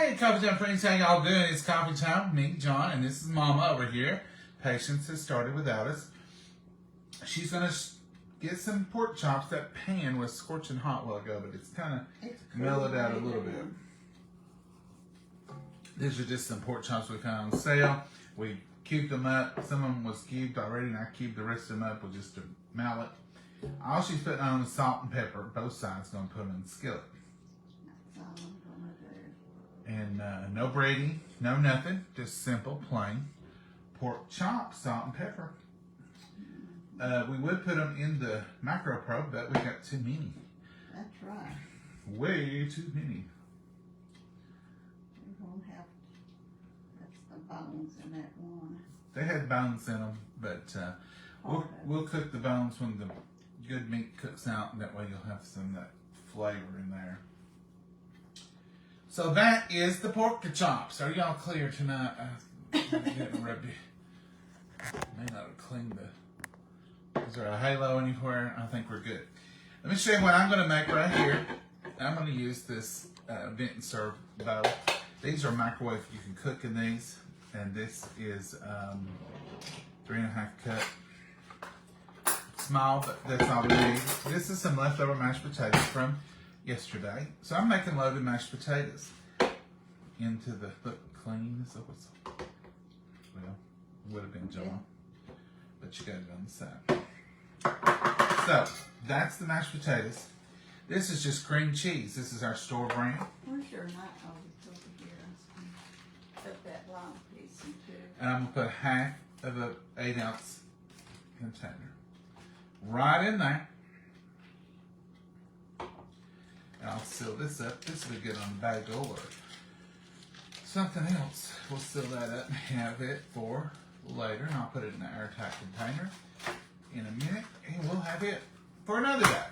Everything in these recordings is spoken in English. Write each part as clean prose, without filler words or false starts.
Hey, Coffee Time friends, how y'all doing? It's Coffee Time with me, John, and this is Mama over here. Patience has started without us. She's going to get some pork chops. That pan was scorching hot a while ago, but it's kind of mellowed out a little bit. These are just some pork chops we found on sale. We cubed them up. Some of them was cubed already, and I cubed the rest of them up with just a mallet. All she's putting on is salt and pepper. Both sides going to put them in the skillet. That's all I'm going to do. And no braiding, no nothing. Just simple, plain pork chops, salt and pepper. We would put them in the Macro Pro, but we got too many. That's right. Way too many. We're going to have, that's the bones in that one. They had bones in them, but we'll cook the bones when the good meat cooks out, and that way you'll have some of that flavor in there. So that is the pork chops. Are y'all clear tonight? I'm getting ready. May not have cleaned the. Is there a halo anywhere? I think we're good. Let me show you what I'm going to make right here. I'm going to use this vent and serve bowl. These are microwave. You can cook in these. And this is 3.5 cup. Small, but that's all we need. This is some leftover mashed potatoes from yesterday. So I'm making loaded mashed potatoes into the, look, clean. So what's, well, would have been John, but you got it on the side. So that's the mashed potatoes. This is just cream cheese. This is our store brand. Where's your knife? Oh, it's over here. Put that long piece into. And I'm gonna put half of an 8-ounce container right in there. And I'll seal this up. This will be good on bagel or something else. We'll seal that up and have it for later. And I'll put it in an airtight container in a minute. And we'll have it for another day.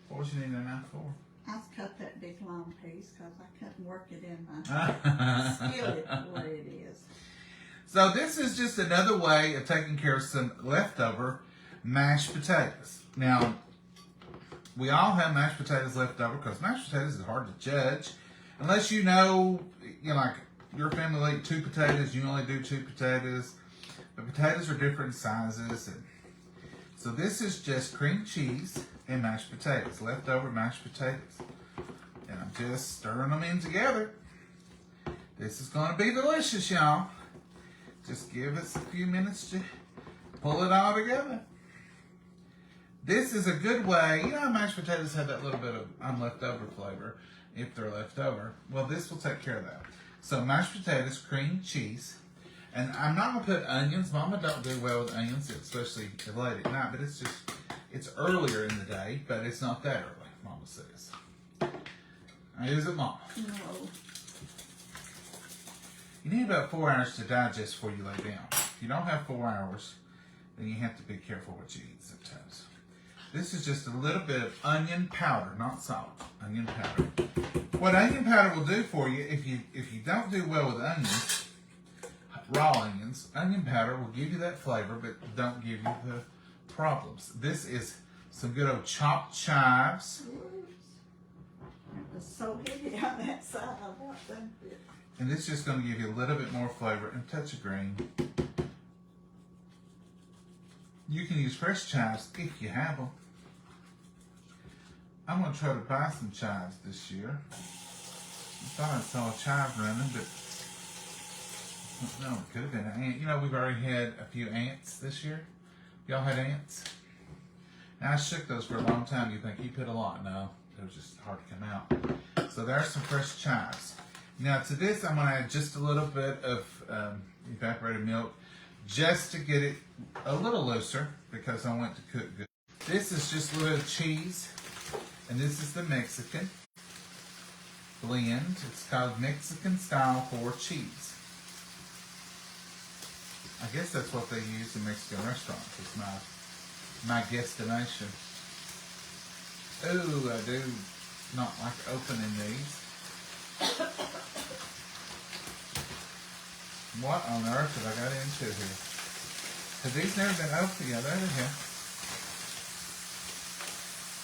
What would you need a knife for? I cut that big long piece because I couldn't work it in my skillet the way it is. So this is just another way of taking care of some leftover mashed potatoes. Now, we all have mashed potatoes left over because mashed potatoes is hard to judge. Unless you know, like your family will eat 2 potatoes, you only do 2 potatoes. But potatoes are different sizes. And so this is just cream cheese and mashed potatoes, leftover mashed potatoes. And I'm just stirring them in together. This is going to be delicious, y'all. Just give us a few minutes to pull it all together. This is a good way, you know how mashed potatoes have that little bit of unleftover flavor, if they're left over. Well, this will take care of that. So mashed potatoes, cream cheese, and I'm not going to put onions. Mama don't do well with onions, especially late at night, but it's earlier in the day, but it's not that early, Mama says. Is it, Mama? No. You need about 4 hours to digest before you lay down. If you don't have 4 hours, then you have to be careful what you eat sometimes. This is just a little bit of onion powder, not salt. Onion powder. What onion powder will do for you, if you don't do well with onions, raw onions, onion powder will give you that flavor, but don't give you the problems. This is some good old chopped chives. It was so heavy on that side. I want them to. And this is just going to give you a little bit more flavor and a touch of green. You can use fresh chives if you have them. I'm going to try to buy some chives this year. I thought I saw a chive running, but no, it could have been an ant. You know, we've already had a few ants this year. Y'all had ants? Now, I shook those for a long time. You think you put a lot? No, they were just hard to come out. So there's some fresh chives. Now to this, I'm going to add just a little bit of evaporated milk just to get it a little looser because I want it to cook good. This is just a little cheese, and this is the Mexican blend. It's called Mexican Style 4 Cheese. I guess that's what they use in Mexican restaurants. It's my guesstimation. Ooh, I do not like opening these. What on earth have I got into here? Have these never been opened? Yeah, there they go.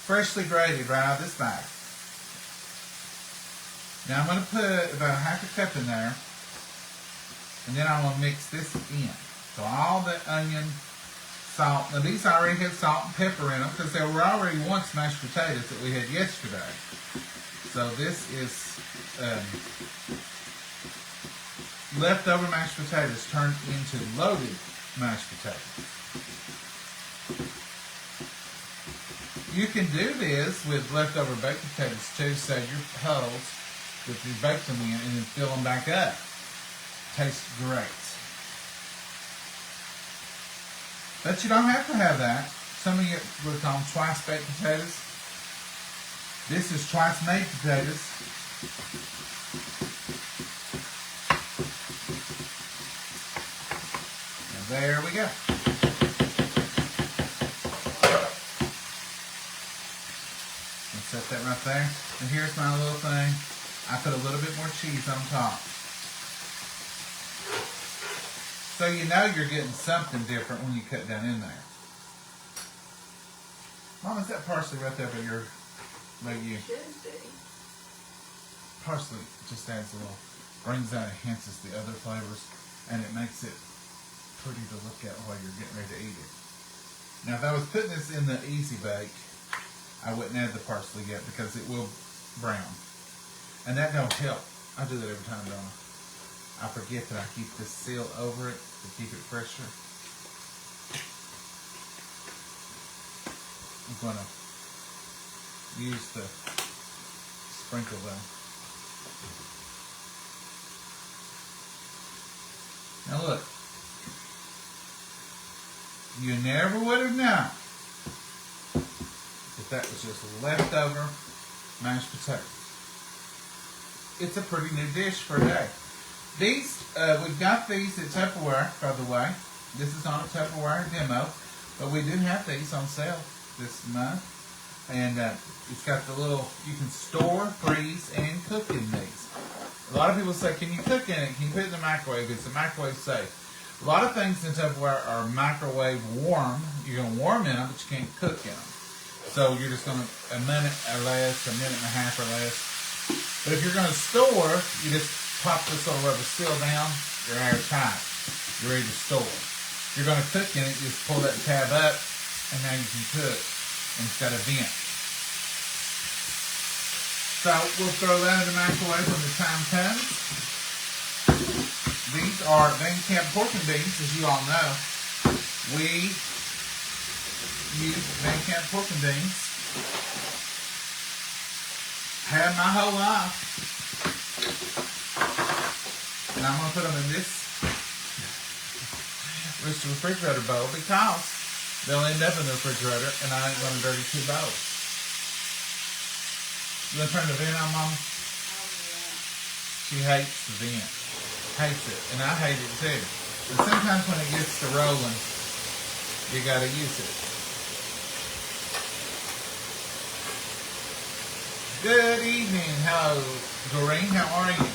Freshly grated right out of this bag. Now I'm going to put about half a cup in there, and then I'm going to mix this in. So all the onion, salt. Now these already had salt and pepper in them because there were already once mashed potatoes that we had yesterday. So this is leftover mashed potatoes turned into loaded mashed potatoes. You can do this with leftover baked potatoes too. Save your hulls that you baked them in and then fill them back up. Tastes great. But you don't have to have that. Some of you would call them twice baked potatoes. This is twice made potatoes. And there we go. Set that right there. And here's my little thing. I put a little bit more cheese on top. So you know you're getting something different when you cut down in there. Mom, is that parsley right there by your, by you? Should be. Parsley just adds a little, brings out, enhances the other flavors, and it makes it pretty to look at while you're getting ready to eat it. Now if I was putting this in the Easy Bake, I wouldn't add the parsley yet because it will brown. And that don't help. I do that every time, don't I? I forget that I keep this seal over it to keep it fresher. I'm going to use the sprinkle though. Now look. You never would have known that was just leftover mashed potatoes. It's a pretty new dish for a day. These, we've got these at Tupperware, by the way. This is on a Tupperware demo, but we do have these on sale this month. And it's got the little, you can store, freeze, and cook in these. A lot of people say, can you cook in it? Can you put it in the microwave? It's a microwave safe. A lot of things in Tupperware are microwave warm. You're going to warm in them, but you can't cook in them. So you're just going to, a minute or less, a minute and a half or less. But if you're going to store, you just pop this little rubber seal down, you're airtight. You're ready to store. If you're going to cook in it, you just pull that tab up, and now you can cook. And it's got a vent. So we'll throw that in the microwave when the time comes. These are Van Camp pork and beans, as you all know. We use Van Camp pork and beans. Had my whole life. And I'm going to put them in this refrigerator bowl because they'll end up in the refrigerator and I ain't going to dirty two bowls. You going to turn the vent on, Mama? Oh, yeah. She hates the vent. Hates it. And I hate it too. And sometimes when it gets to rolling, you got to use it. Good evening. Hello, Doreen. How are you?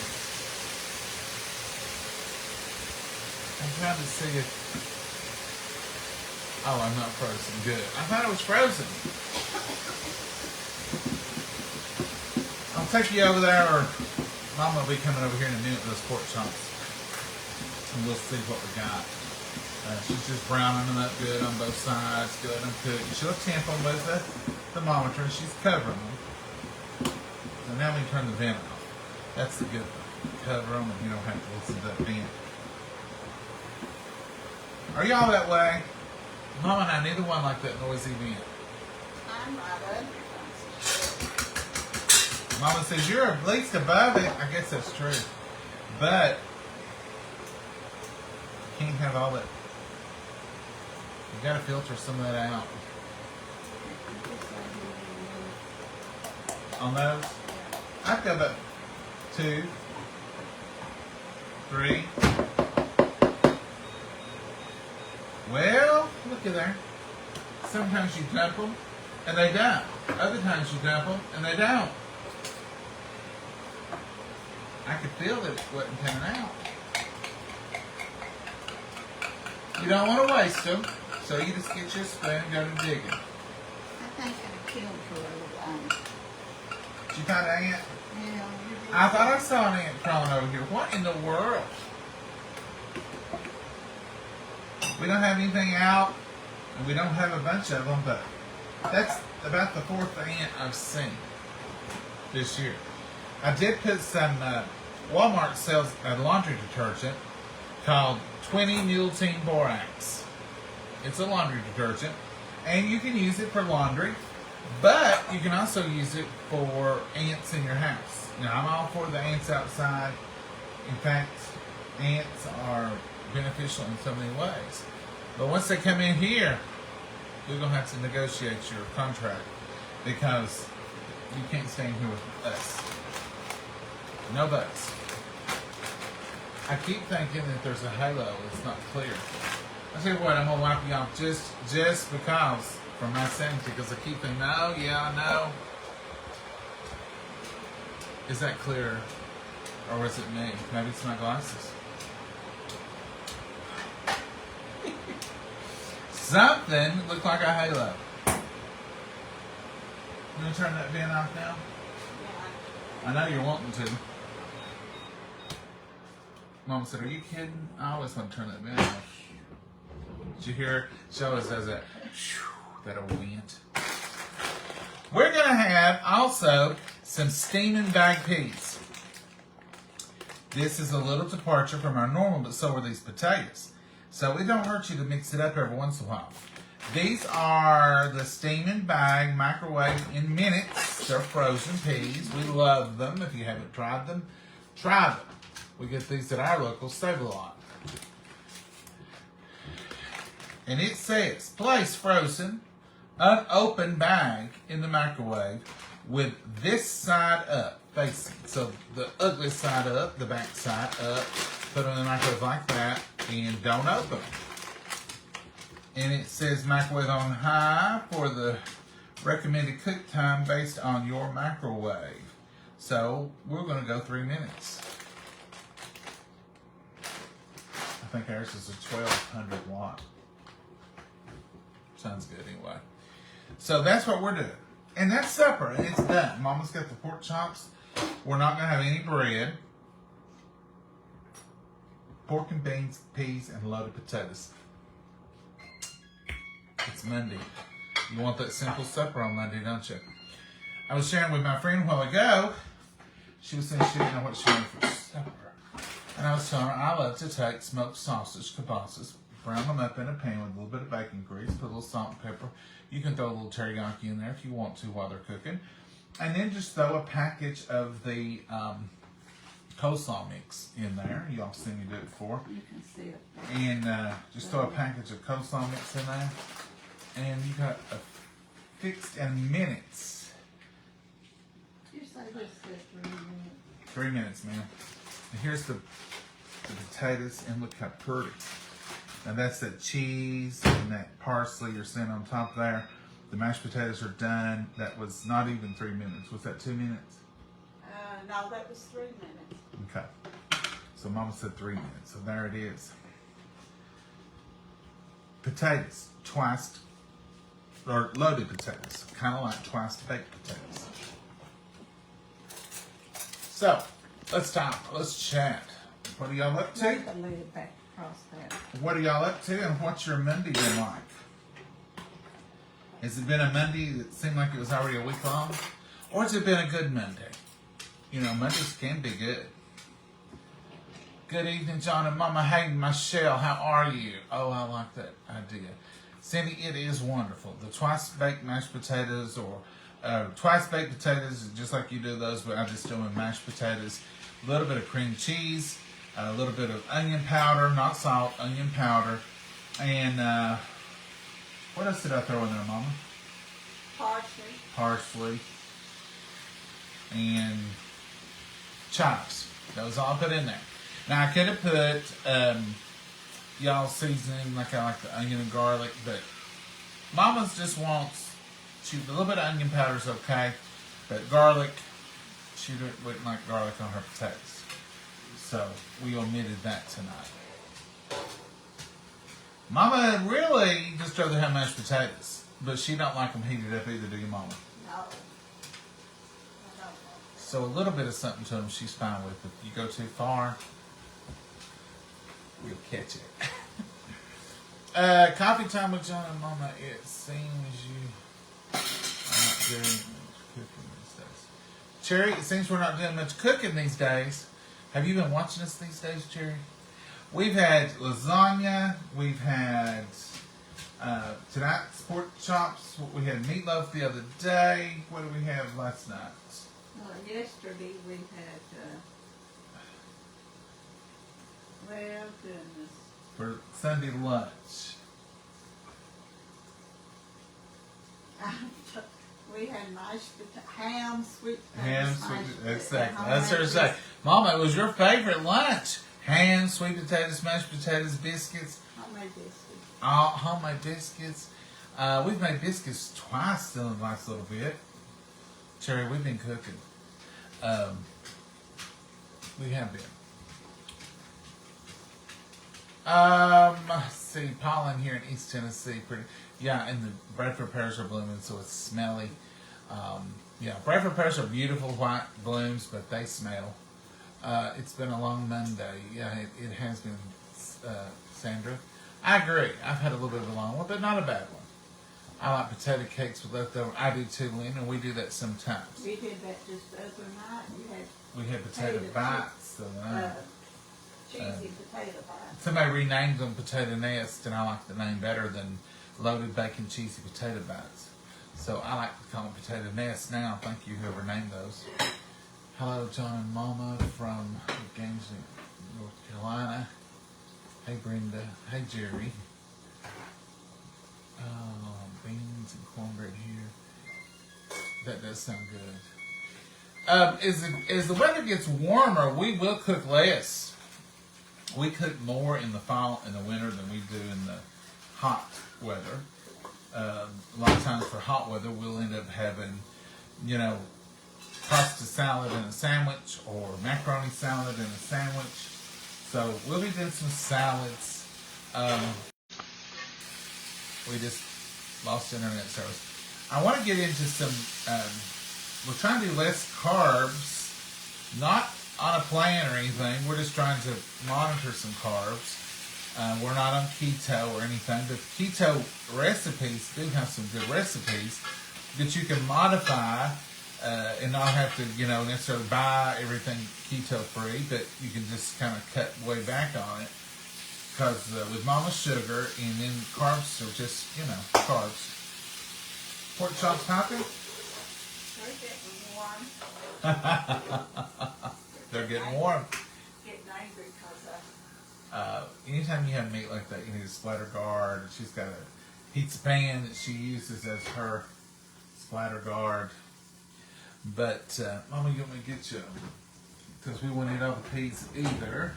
I'm trying to see if... Oh, I'm not frozen. Good. I thought it was frozen. I'll take you over there, or Mama will be coming over here in a minute with those pork chops. And we'll see what we got. She's just browning them up good on both sides. Good and cooking. She'll temp them with the thermometer, and she's covering them. So now we can turn the vent off. That's the good thing. Cover them and you don't have to listen to that vent. Are y'all that way? Mama and I, neither one like that noisy vent. I'm right under. Mama says you're at least above it. I guess that's true. But you can't have all that. You gotta filter some of that out. On those? I've got about 2, 3. Well, look at there. Sometimes you dump them and they don't. Other times you dump them and they don't. I could feel that it wasn't coming out. You don't want to waste them, so you just get your spoon and go to digging. I think I killed her little ant. Did you find an ant? Yeah, you're I thought I saw an ant crawling over here. What in the world? We don't have anything out, and we don't have a bunch of them, but that's about the 4th ant I've seen this year. I did put some, Walmart sells a laundry detergent called 20 Multein Borax. It's a laundry detergent, and you can use it for laundry, but you can also use it for ants in your house. Now, I'm all for the ants outside. In fact, ants are beneficial in so many ways. But once they come in here, we're going to have to negotiate your contract because you can't stay in here with us. No buts. I keep thinking that there's a halo. It's not clear. I tell you what, I'm going to wipe you off just because, for my sanity, because I keep thinking, no, yeah, I know. Is that clear? Or is it me? Maybe it's my glasses. Something looked like a halo. You want to turn that fan off now? Yeah. I know you're wanting to. Mom said, are you kidding? I always want to turn that fan off. Did you hear? She always does that. That old wind. We're going to have also some steaming bag peas. This is a little departure from our normal, but so are these potatoes. So it don't hurt you to mix it up every once in a while. These are the steaming bag, microwave in minutes. They're frozen peas. We love them. If you haven't tried them, try them. We get these at our local Save-A-Lot. And it says, place frozen, unopened bag in the microwave with this side up, facing. So the ugly side up, the back side up. Put them in the microwave like that, and don't open them. And it says microwave on high for the recommended cook time based on your microwave. So we're going to go 3 minutes. I think ours is a 1200 watt. Sounds good anyway. So that's what we're doing. And that's supper, and it's done. Mama's got the pork chops. We're not going to have any bread. Pork and beans, peas, and loaded potatoes. It's Monday. You want that simple supper on Monday, don't you? I was sharing with my friend a while ago. She was saying she didn't know what she wanted for supper. And I was telling her I love to take smoked sausage kibasas, brown them up in a pan with a little bit of bacon grease, put a little salt and pepper. You can throw a little teriyaki in there if you want to while they're cooking. And then just throw a package of the coleslaw mix in there. Y'all seen me do it before. You can see it. And just throw a package of coleslaw mix in there. And you got a fixed in minutes. You say this says 3 minutes. 3 minutes, man. And here's the potatoes, and look how pretty. Now that's that cheese and that parsley you're seeing on top there. The mashed potatoes are done. That was not even 3 minutes. Was that 2 minutes? No, that was 3 minutes. Okay. So Mama said 3 minutes. So there it is. Potatoes, twice, or loaded potatoes, kind of like twice baked potatoes. So let's talk. Let's chat. What are y'all up to? Take the lid back across that. What are y'all up to, and what's your Monday been like? Has it been a Monday that seemed like it was already a week long? Or has it been a good Monday? You know, Mondays can be good. Good evening, John and Mama. Hey, Michelle, how are you? Oh, I like that idea. Cindy, it is wonderful. The twice-baked mashed potatoes, or twice-baked potatoes, just like you do those, but I just do them in mashed potatoes. A little bit of cream cheese, a little bit of onion powder, not salt, onion powder, and what else did I throw in there, Mama? Parsley. Parsley and chives. That was all I put in there. Now I could have put y'all seasoning, like I like the onion and garlic, but Mama's just wants a little bit of onion powder is okay, but garlic, she wouldn't like garlic on her potatoes, so we omitted that tonight. Mama really just rather have mashed potatoes, but she don't like them heated up either, do you, Mama? No. I don't. So a little bit of something to them she's fine with. If you go too far, we'll catch it. Coffee time with John and Mama. It seems you are not doing much cooking these days. Cherry, it seems we're not doing much cooking these days. Have you been watching us these days, Cherry? We've had lasagna. We've had tonight's pork chops. We had meatloaf the other day. What did we have last night? Yesterday we had, well, goodness. For Sunday lunch. We had mashed ham, sweet Ham, potatoes, mashed sweet potatoes. Exactly. homemade That's her to say. Mama, it was your favorite lunch. Ham, sweet potatoes, mashed potatoes, biscuits. homemade biscuits. All homemade biscuits. We've made biscuits twice still in the last little bit. Cherry, we've been cooking. We have been. See, pollen here in East Tennessee, pretty. Yeah, and the Bradford pears are blooming, so it's smelly. Yeah, Bradford pears are beautiful white blooms, but they smell. It's been a long Monday. Yeah, it has been, Sandra. I agree. I've had a little bit of a long one, but not a bad one. I like potato cakes with leftover. I do too, Lynn, and we do that sometimes. We did that just the other night. We had potato bites. Cheesy potato bites. Somebody renamed them potato nest, and I like the name better than loaded bacon cheesy potato bites. So I like to call them potato nest now. Thank you, whoever named those. Hello, John and Mama from Gainesville, North Carolina. Hey, Brenda. Hey, Jerry. Beans and cornbread here. That does sound good. As the weather gets warmer, we will cook less. We cook more in the fall and the winter than we do in the hot weather. A lot of times for hot weather, we'll end up having, pasta salad and a sandwich, or macaroni salad and a sandwich. So we'll be doing some salads. We just lost internet service. I want to get into some, we're trying to do less carbs, not on a plan or anything. We're just trying to monitor some carbs. We're not on keto or anything, but keto recipes do have some good recipes that you can modify and not have to, necessarily buy everything keto free, but you can just kind of cut way back on it. Because with Mama Sugar, and then carbs are just, carbs. Pork chops popping? They're getting warm. They're getting warm. Getting angry because Anytime you have meat like that, you need a splatter guard. She's got a pizza pan that she uses as her splatter guard. But, Mama, you want me to get you, because we won't eat all the pizza either.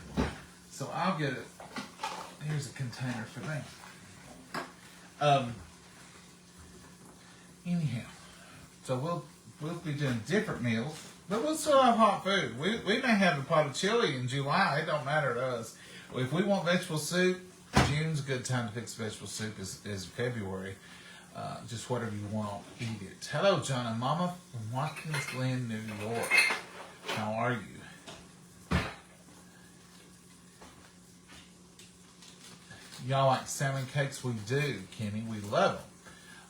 So I'll get it. Here's a container for that. Anyhow, so we'll be doing different meals, but we'll still have hot food. We may have a pot of chili in July. It don't matter to us. If we want vegetable soup, June's a good time to fix vegetable soup. Is February. Just whatever you want, eat it. Hello, John and Mama from Watkins Glen, New York. How are you? Y'all like salmon cakes? We do, Kenny. We love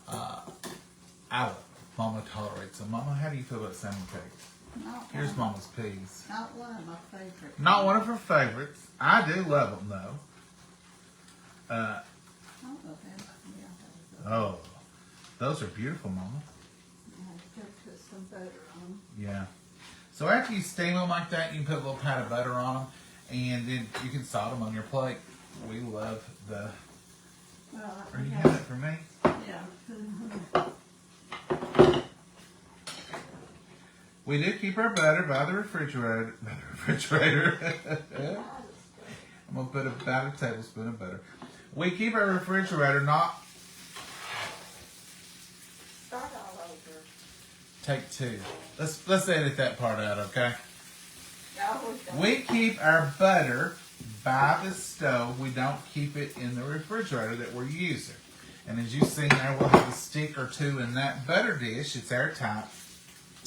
them. I love them. Mama tolerates them. Mama, how do you feel about salmon cakes? Here's Mama's peas. Not one of my favorites. Not one of her favorites. I do love them, though. Oh, those are beautiful, Mama. Put some butter on them. Yeah. So after you steam them like that, you can put a little pat of butter on them, and then you can salt them on your plate. We love the... Are you having it for me? Yeah. We do keep our butter by the refrigerator. I'm going to put about a tablespoon of butter. We keep our refrigerator not... Start all over. Take two. Let's edit that part out, okay? No, We keep our butter by the stove. We don't keep it in the refrigerator that we're using. And as you've seen there, we'll have a stick or two in that butter dish. It's airtight.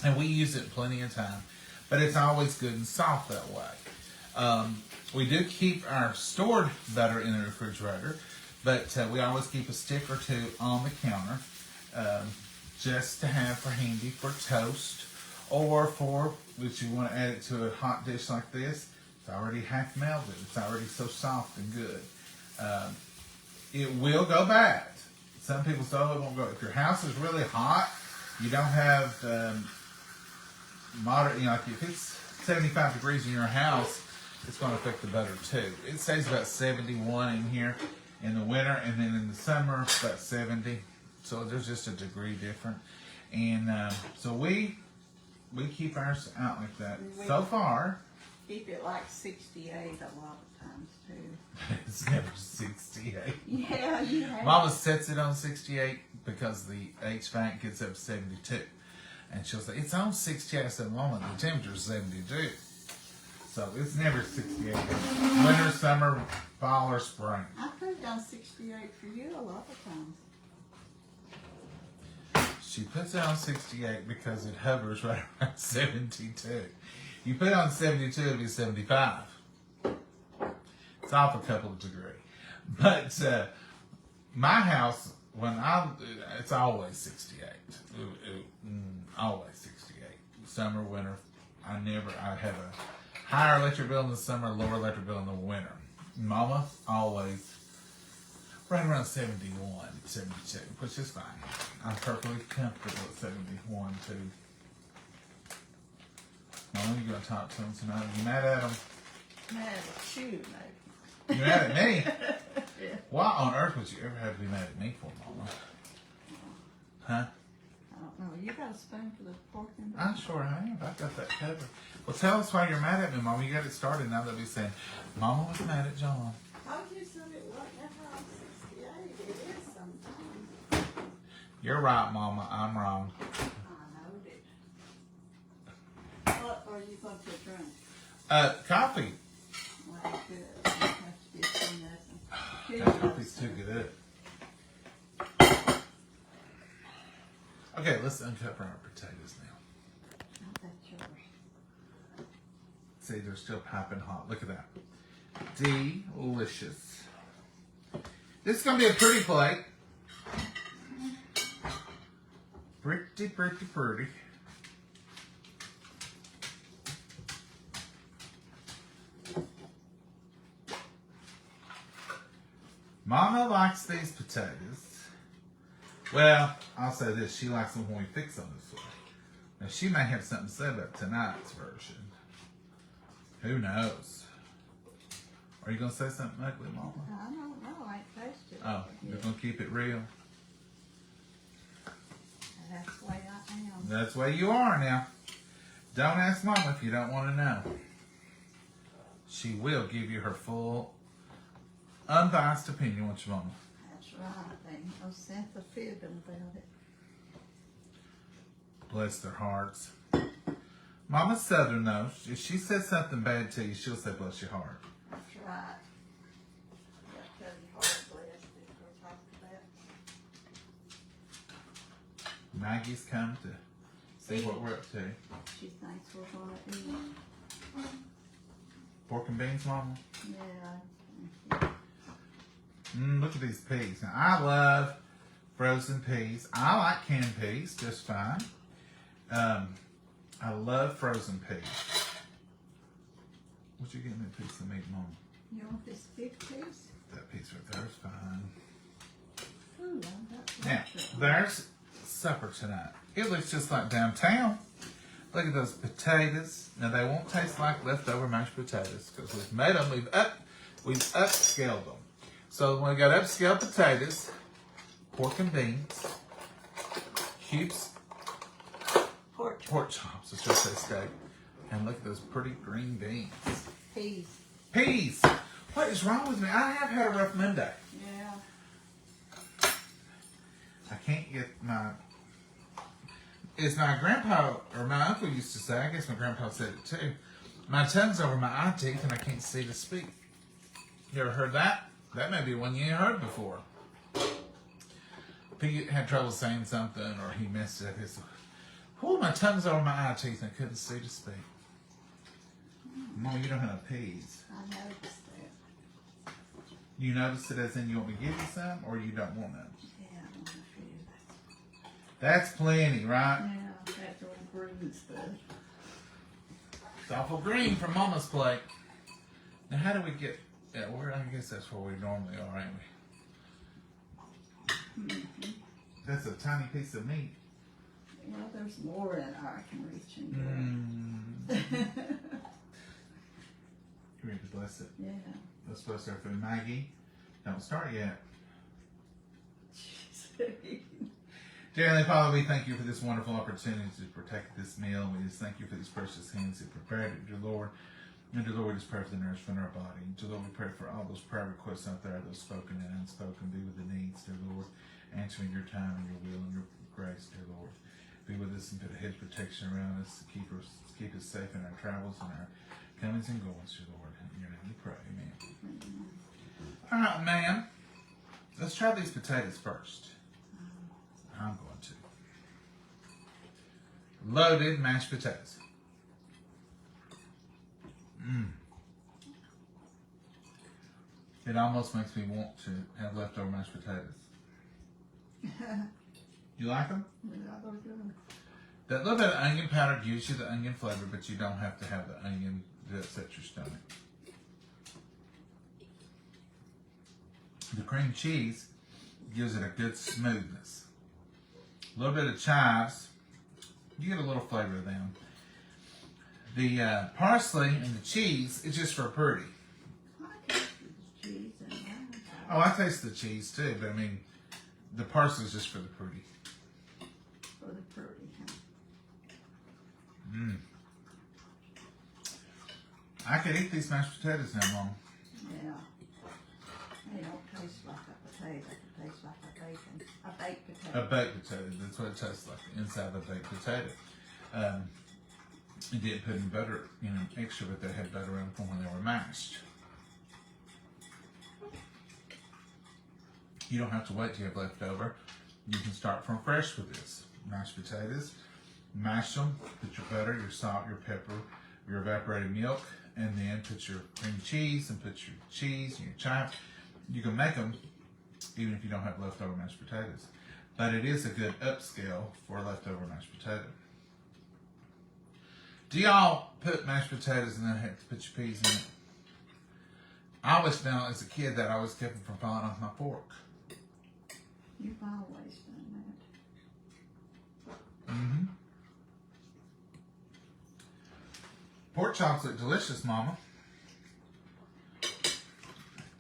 And we use it plenty of time. but it's always good and soft that way. We do keep our stored butter in the refrigerator, but we always keep a stick or two on the counter, just to have for handy for toast, or for, if you want to add it to a hot dish like this. It's already half melted. It's already so soft and good. It will go bad. Some people say, oh, it won't go. If your house is really hot, you don't have moderate, like if it's 75 degrees in your house, it's going to affect the butter too. It stays about 71 in here in the winter, and then in the summer, it's about 70. So there's just a degree different. And so we keep ours out like that. So far, Keep it like 68 a lot of times too. it's never 68. Yeah, you have. Mama sets it on 68 because the HVAC gets up to 72. And she'll say, it's on 68. I said, Mama, the temperature's 72. So it's never 68. Winter, summer, fall, or spring. I put it on 68 for you a lot of times. She puts it on 68 because it hovers right around 72. You put it on 72, it'll be 75. It's off a couple of degrees. But my house, it's always 68. Always 68. Summer, winter. I have a higher electric bill in the summer, lower electric bill in the winter. Mama, always right around 71, 72, which is fine. I'm perfectly comfortable at 71 too. Mama, you gonna talk to him tonight? You mad at him? Mad at you, maybe. You mad at me? Yeah. Why on earth would you ever have to be mad at me for, Mama? Huh? I don't know. You got a spoon for the pork and I sure have. I got that covered. Well, tell us why you're mad at me, Mama. You got it started now that we saying, Mama was mad at John. I just said it wasn't ever on 68. It is sometimes. You're right, Mama. I'm wrong. I know it. What are you going to drink? Coffee. Well, good. You have to get some nothing. That coffee's too good. Okay, let's uncover our potatoes now. I bet yours. See, they're still piping hot. Look at that. Delicious. This is going to be a pretty plate. Pretty, pretty, pretty. Mama likes these potatoes. Well, I'll say this. She likes them when we fix them this way. Now, she may have something to say about tonight's version. Who knows? Are you going to say something ugly, Mama? I don't know. I ain't tasted it. Oh, you're going to keep it real? That's the way I am. That's the way you are now. Don't ask Mama if you don't want to know. She will give you her full, unbiased opinion, won't you, Mama? That's right. There ain't no sense of fibbing about it. Bless their hearts. Mama's Southern, though. If she says something bad to you, she'll say, bless your heart. That's right. You got to tell your heart blessed if we're talking about. Maggie's come to see what we're up to. She thinks we're going to eat. Pork and beans, Mama? Yeah. Look at these peas. Now, I love frozen peas. I like canned peas just fine. I love frozen peas. What you getting that piece of meat, Mama? You want this big piece? That piece right there is fine. Ooh, I got Now, that. there's supper tonight. It looks just like downtown. Look at those potatoes. Now, they won't taste like leftover mashed potatoes because we've made them. We've upscaled them. So when we got upscaled potatoes, pork and beans, cubes, pork chops, let's just say steak, and look at those pretty green beans. Peas. Peas! What is wrong with me? I have had a rough Monday. Yeah. I can't get my... As my grandpa, or my uncle used to say, I guess my grandpa said it too, my tongue's over my eye teeth and I can't see to speak. You ever heard that? That may be one you ain't heard before. Pete had trouble saying something or he messed up. He said, oh, my tongue's over my eye teeth and I couldn't see to speak. Mom, you don't have no peas. I noticed that. You noticed it as in you want me to give you some, or you don't want none? Yeah, I want a few. That's plenty, right? Yeah, that little green stuff. It's awful green from Mama's plate. Now, how do we get? Yeah, I guess that's where we normally are, ain't we? Mm-hmm. That's a tiny piece of meat. Well, there's more than I can reach into. You ready to bless it? Yeah. Let's bless our food. Maggie, don't start yet. Dear Heavenly Father, we thank you for this wonderful opportunity to protect this meal. We just thank you for these precious hands that prepared it, dear Lord. And dear Lord, we just pray for the nourishment in our body. Dear Lord, we pray for all those prayer requests out there, those spoken and unspoken. Be with the needs, dear Lord. Answering your time and your will and your grace, dear Lord. Be with us and put a hedge of protection around us. Keep us safe in our travels and our comings and goings, dear Lord. In your name we pray. Amen. All right, ma'am. Let's try these potatoes first. I'm going to. Loaded mashed potatoes. It almost makes me want to have leftover mashed potatoes. You like them? Yeah, they're good. That little bit of onion powder gives you the onion flavor, but you don't have to have the onion to upset your stomach. The cream cheese gives it a good smoothness. A little bit of chives, you get a little flavor of them. The parsley and the cheese is just for pretty. I tasted the cheese and that. Oh, I taste the cheese too, but I mean, the parsley is just for the pretty. For the pretty, huh? I could eat these mashed potatoes now, Mom. Yeah. They don't taste like a potato. They taste like a bacon. A baked potato. A baked potato, that's what it tastes like, inside of a baked potato. It didn't put any butter, extra, but they had butter in them when they were mashed. You don't have to wait till you have leftover. You can start from fresh with this. Mashed potatoes, mash them, put your butter, your salt, your pepper, your evaporated milk, and then put your cream cheese and put your cheese and your chives. You can make them even if you don't have leftover mashed potatoes. But it is a good upscale for a leftover mashed potato. Do y'all put mashed potatoes and then have to put your peas in it? I always found as a kid that I always kept them from falling off my fork. You've always done that. Mm-hmm. Pork chops look delicious, Mama.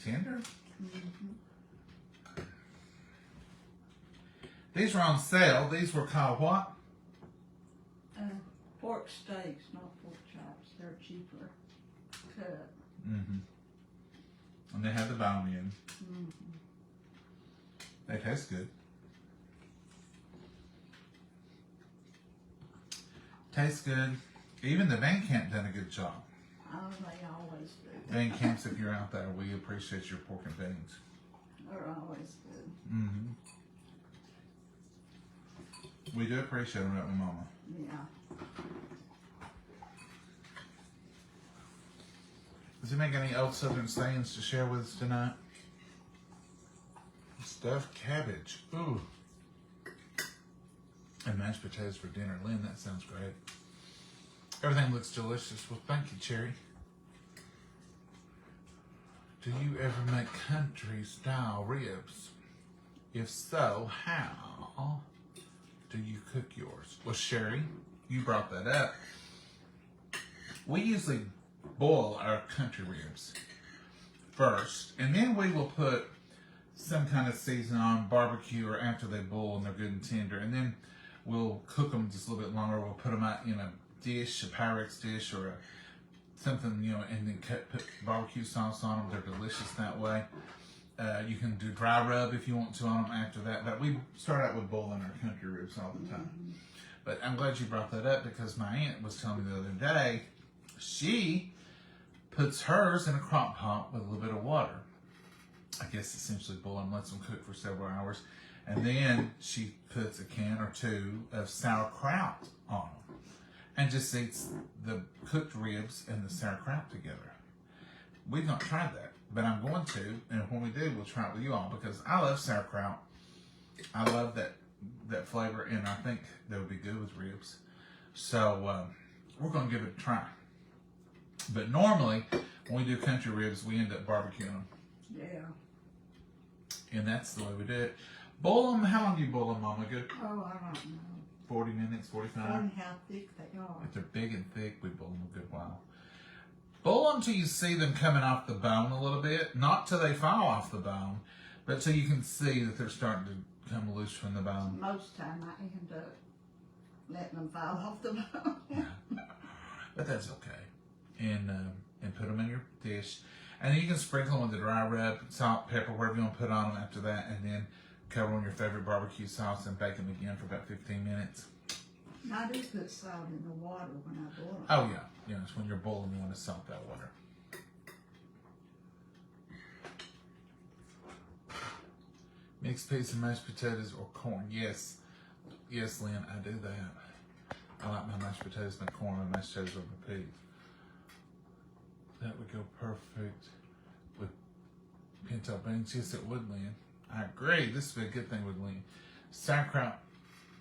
Tender. Mm-hmm. These were on sale. These were called what? Pork steaks, not pork chops. They're cheaper cut. Mm-hmm. And they had the bone in. Mm-hmm. They taste good. Tastes good. Even the Van Camp done a good job. Oh, they always do. Van Camps, if you're out there, we appreciate your pork and beans. They're always good. Mm-hmm. We do appreciate them, right, Mama? Yeah. Does he make any old Southern sayings to share with us tonight? Stuffed cabbage. Ooh. And mashed potatoes for dinner. Lynn, that sounds great. Everything looks delicious. Well, thank you, Cherry. Do you ever make country-style ribs? If so, how do you cook yours? Well, Sherry, you brought that up. We usually boil our country ribs first, and then we will put some kind of season on barbecue or after they boil and they're good and tender, and then we'll cook them just a little bit longer. We'll put them out in a dish, a Pyrex dish, or something, and then put barbecue sauce on them. They're delicious that way. You can do dry rub if you want to on them after that, but we start out with boiling our country ribs all the time. Mm-hmm. But I'm glad you brought that up because my aunt was telling me the other day, she puts hers in a crock pot with a little bit of water. I guess essentially boil them, lets them cook for several hours. And then she puts a can or two of sauerkraut on them. and just eats the cooked ribs and the sauerkraut together. We've not tried that, but I'm going to, and when we do, we'll try it with you all because I love sauerkraut. I love that flavor, and I think that would be good with ribs. So we're going to give it a try. But normally, when we do country ribs, we end up barbecuing them. Yeah. And that's the way we do it. Boil them. How long do you boil them, Mama? Good? Oh, I don't know. 40 minutes, 45? Funny how thick they are. If they're big and thick, we boil them a good while. Boil them till you see them coming off the bone a little bit. Not till they fall off the bone, but till you can see that they're starting to come loose from the bone. Most time I end up letting them fall off the bone. But that's okay. And put them in your dish. And then you can sprinkle them with the dry rub, salt, pepper, whatever you want to put on them after that. And then cover on your favorite barbecue sauce and bake them again for about 15 minutes. I do put salt in the water when I boil them. Oh, yeah. Yeah, it's when you're boiling, you want to salt that water. Mixed peas and mashed potatoes or corn. Yes. Yes, Lynn, I do that. I like my mashed potatoes and corn and mashed potatoes over peas. That would go perfect with pinto beans. Yes, it would, Lynn. I agree. This would be a good thing with Lynn. Sauerkraut,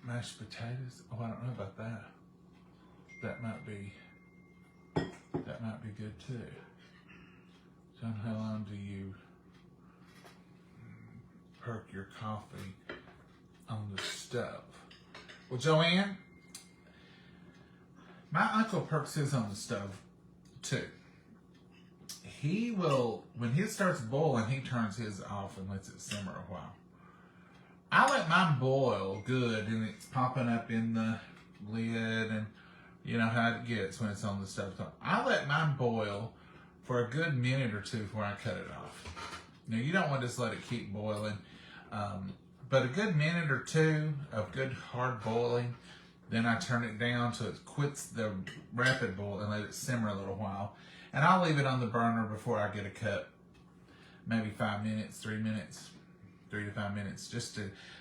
mashed potatoes. Oh, I don't know about that. That might be good too. John, how long do you perk your coffee on the stove? Well, Joanne, my uncle perks his on the stove too. He will, when his starts boiling, he turns his off and lets it simmer a while. I let mine boil good, and it's popping up in the lid, and you know how it gets when it's on the stove top. I let mine boil for a good minute or two before I cut it off. Now, you don't want to just let it keep boiling, but a good minute or two of good hard boiling, then I turn it down till it quits the rapid boil and let it simmer a little while. And I'll leave it on the burner before I get a cup, maybe 5 minutes, 3 minutes, 3 to 5 minutes.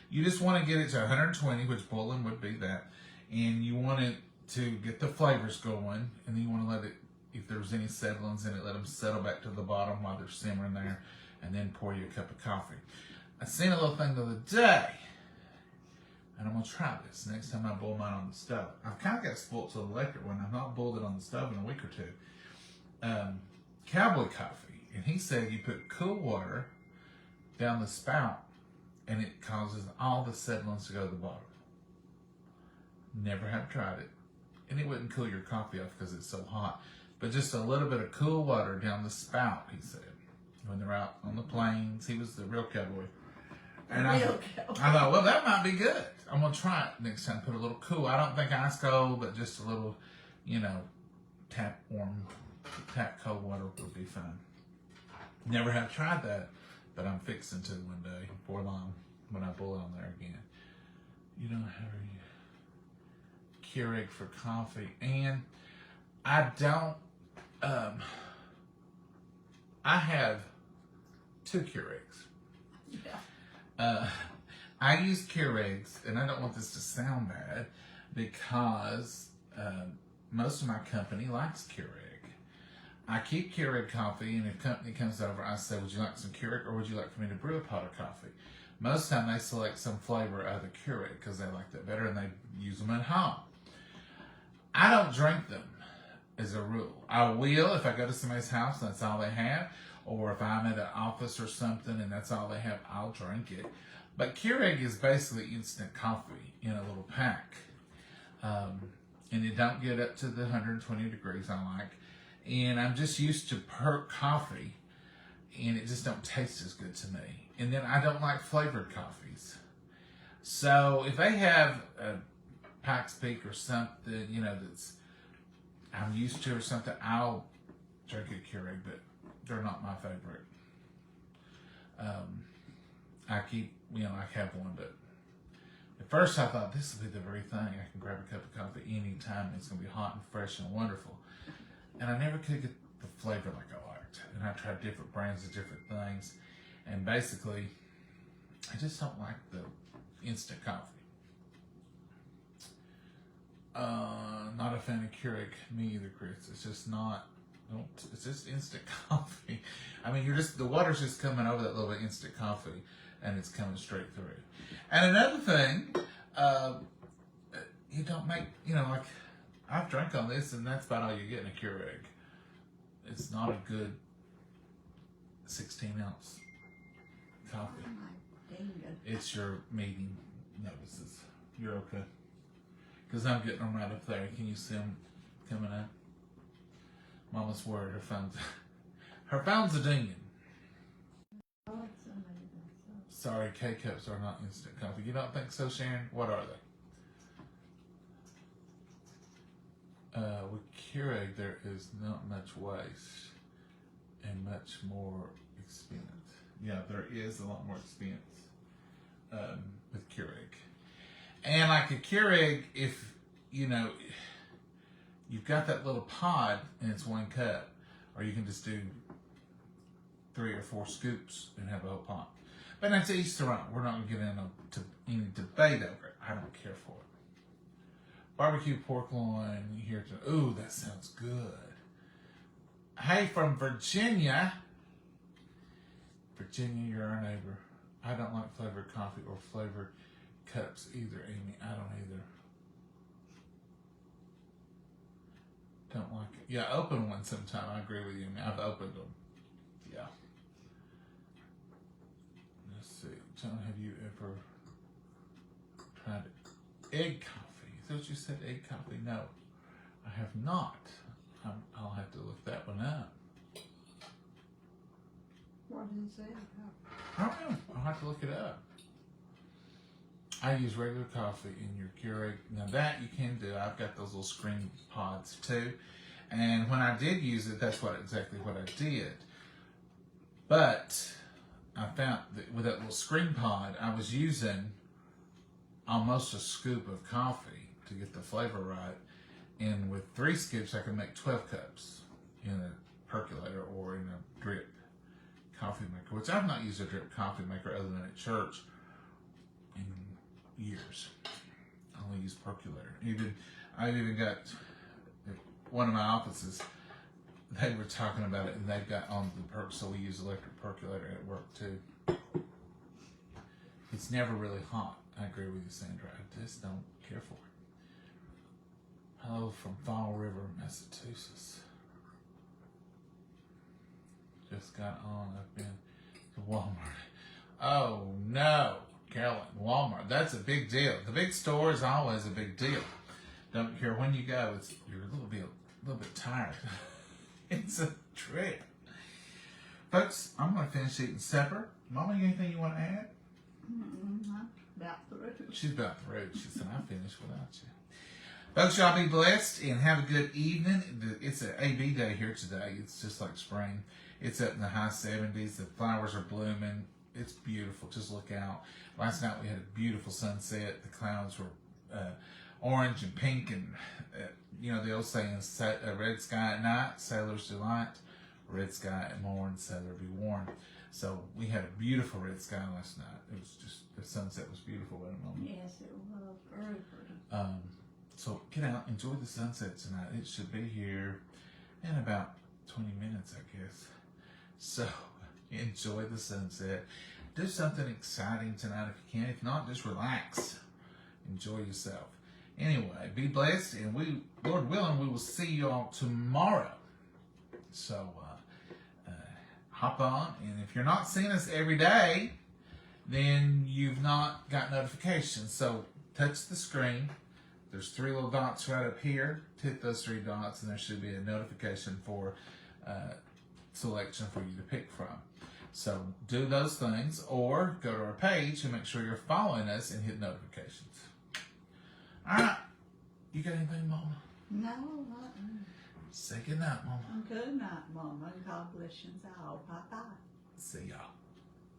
You just want to get it to 120, which boiling would be that. And you want it to get the flavors going. And then you want to let it, if there's any settlings in it, let them settle back to the bottom while they're simmering there. And then pour you a cup of coffee. I seen a little thing the other day. And I'm going to try this next time I boil mine on the stove. I've kind of got spoiled to the electric one. I've not boiled it on the stove in a week or two. Cowboy coffee, and he said you put cool water down the spout and it causes all the settlings to go to the bottom. Never have tried it, and it wouldn't cool your coffee off because it's so hot, but just a little bit of cool water down the spout, he said, when they're out on the plains. He was the real cowboy. And I thought, well, that might be good. I'm going to try it next time. Put a little cool. I don't think ice cold, but just a little, tap cold water would be fine. Never have tried that, but I'm fixing to one day before long when I boil it on there again. You don't have a Keurig for coffee, and I don't. I have 2 Keurigs. Yeah. I use Keurigs, and I don't want this to sound bad because most of my company likes Keurig. I keep Keurig coffee, and if company comes over, I say, would you like some Keurig, or would you like for me to brew a pot of coffee? Most of the time, they select some flavor out of the Keurig because they like that better, and they use them at home. I don't drink them as a rule. I will if I go to somebody's house and that's all they have, or if I'm at an office or something and that's all they have, I'll drink it. But Keurig is basically instant coffee in a little pack. And it don't get up to the 120 degrees I like. And I'm just used to perk coffee, and it just don't taste as good to me. And then I don't like flavored coffees. So if they have a Pikes Peak or something, that's I'm used to or something, I'll drink a Keurig, but they're not my favorite. I have one, but at first I thought this would be the very thing. I can grab a cup of coffee anytime. It's going to be hot and fresh and wonderful. And I never could get the flavor like I liked. And I tried different brands of different things. And basically, I just don't like the instant coffee. Not a fan of Keurig. Me either, Chris. It's just not. Don't. It's just instant coffee. I mean, the water's just coming over that little bit of instant coffee, and it's coming straight through. And another thing, you don't make. Like I've drank on this, and that's about all you get in a Keurig. It's not a good 16-ounce coffee. Oh my dang It's your meeting notices. You're okay. Because I'm getting them right up there. Can you see them coming up? Mama's worried her phone's a dinging. Oh, it's amazing. Sorry, K-Cups are not instant coffee. You don't think so, Sharon? What are they? With Keurig, there is not much waste and much more expense. Yeah, there is a lot more expense with Keurig. And like a Keurig, if you've got that little pod and it's 1 cup, or you can just do 3 or 4 scoops and have a whole pot. But that's each their own. We're not going to get into any debate over it. I don't care for it. Barbecue pork loin here to. Ooh, that sounds good. Hey, from Virginia. Virginia, you're our neighbor. I don't like flavored coffee or flavored cups either, Amy. I don't either. Don't like it. Yeah, open one sometime. I agree with you. I've opened them. Yeah. Let's see. John, have you ever tried egg coffee? Is that what you said, egg coffee? No, I have not. I'll have to look that one up. What is it? I don't know. I'll have to look it up. I use regular coffee in your Keurig. Now that you can do. I've got those little screen pods too. And when I did use it, that's exactly what I did. But I found that with that little screen pod, I was using almost a scoop of coffee to get the flavor right. And with 3 scoops, I can make 12 cups in a percolator or in a drip coffee maker, which I've not used a drip coffee maker other than at church in years. I only use percolator. I've even got one of my offices. They were talking about it, and they've got on the perk, so we use electric percolator at work too. It's never really hot. I agree with you, Sandra. I just don't care for it. Hello from Fall River, Massachusetts. Just got on. I've been to Walmart. Oh no, Carolyn, Walmart. That's a big deal. The big store is always a big deal. Don't care when you go. You're a little bit tired. It's a trip. Folks, I'm going to finish eating supper. Mama, anything you want to add? I'm about through. She's about through. She said, I finished without you. Folks, y'all be blessed and have a good evening. It's an AB day here today. It's just like spring. It's up in the high 70s. The flowers are blooming. It's beautiful. Just look out. Last night we had a beautiful sunset. The clouds were orange and pink, and the old saying, red sky at night, sailor's delight. Red sky at morn, sailor be warned. So we had a beautiful red sky last night. It was just, the sunset was beautiful at a moment. Yes, it was very pretty. So get out, enjoy the sunset tonight. It should be here in about 20 minutes, I guess. So enjoy the sunset. Do something exciting tonight if you can. If not, just relax. Enjoy yourself. Anyway, be blessed, and Lord willing, we will see you all tomorrow. So hop on, and if you're not seeing us every day, then you've not got notifications. So touch the screen. There's 3 little dots right up here. Hit those 3 dots, and there should be a notification for selection for you to pick from. So do those things, or go to our page and make sure you're following us and hit notifications. All right. You got anything, Mama? No, Say good night, Mama. good night, Mama. God bless you all. Bye-bye. See y'all.